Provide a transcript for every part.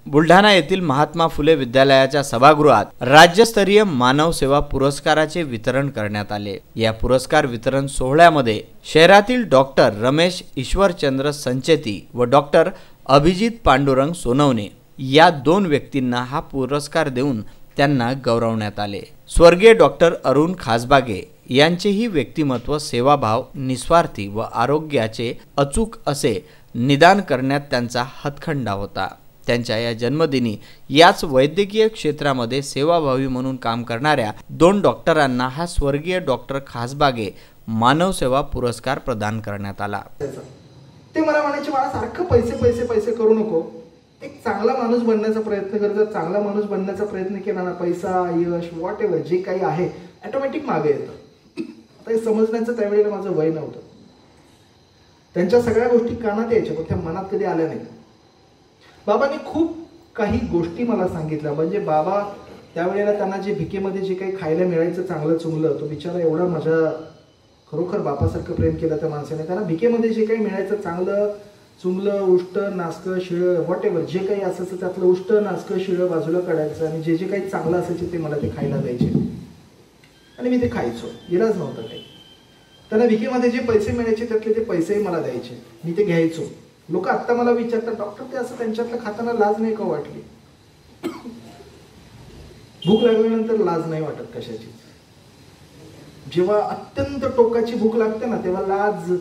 बुलढाणा येथील महात्मा फुले विद्यालयाच्या सभागृहात राज्यस्तरीय मानव सेवा पुरस्काराचे वितरण करण्यात आले। या पुरस्कार वितरण सोहळ्यामध्ये शहरातील डॉक्टर रमेश ईश्वरचंद्र संचेती व डॉक्टर अभिजित पांडुरंग सोनवणे या दोन व्यक्तींना हा पुरस्कार देऊन त्यांना गौरवण्यात आले। स्वर्गीय डॉक्टर अरुण खासबागे यांचेही व्यक्तिमत्व सेवाभाव, निस्वार्थी व आरोग्याचे अचूक असे निदान करण्यात त्यांचा हातखंडा होता। त्यांच्या या जन्मदिनी याच वैद्यकीय क्षेत्रामध्ये सेवाभावी म्हणून काम करणाऱ्या दोन डॉक्टरांना हा स्वर्गीय डॉक्टर खासबागे मानव सेवा पुरस्कार प्रदान करण्यात आला। ते मला म्हणायचे, मला सारखं पैसे पैसे पैसे करू नको, एक चांगला माणूस बनण्याचा प्रयत्न कर। जर चांगला माणूस बनण्याचा प्रयत्न केला ना, पैसा, यश, व्हॉट एव्हर जे काही आहे ऑटोमॅटिक मागे येतं। आता हे समजण्याचं त्यावेळेला माझं वय नव्हतं। त्यांच्या सगळ्या गोष्टी कानात यायच्या पण त्या मनात कधी आल्या नाही। बाबांनी खूप काही गोष्टी मला सांगितल्या। म्हणजे बाबा त्यावेळेला त्यांना जे भिकेमध्ये जे काही खायला मिळायचं चांगलं चुंगलं, तो बिचारा एवढा माझ्या खरोखर बापासारखं प्रेम केलं त्या माणसाने। त्यांना भिकेमध्ये जे काही मिळायचं चांगलं चुंगलं, उष्ट, नासकं, शिळं, व्हॉट एव्हर जे काही असायचं त्यातलं उष्ट, नासकं, शिळं बाजूला काढायचं आणि जे जे काही चांगलं असायचं ते मला ते खायला द्यायचे आणि मी ते खायचो, इलाज नव्हता काही। त्यांना भिकेमध्ये जे पैसे मिळायचे त्यातले ते पैसेही मला द्यायचे, मी ते घ्यायचो। लोक आता मला विचारतात, डॉक्टर ते असं त्यांच्यातलं खाताना लाज नाही का वाटली? भूक लागल्यानंतर लाज नाही वाटत कशाची। जेव्हा अत्यंत टोकाची भूक लागते ना तेव्हा लाज,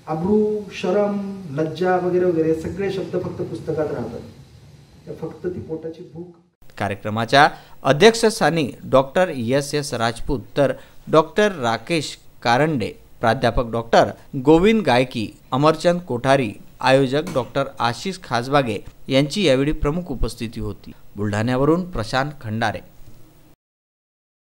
अब्रू, शरम, लज्जा वगैरे वगैरे सगळे शब्द फक्त पुस्तकात राहतात। फक्त ती पोटाची भूक। कार्यक्रमाच्या अध्यक्षस्थानी डॉक्टर एस राजपूत तर डॉक्टर राकेश कारंडे, प्राध्यापक डॉक्टर गोविंद गायकी, अमरचंद कोठारी, आयोजक डॉक्टर आशिष खासबागे यांची यावेळी प्रमुख उपस्थिती होती। बुलढाण्यावरून प्रशांत खंडारे।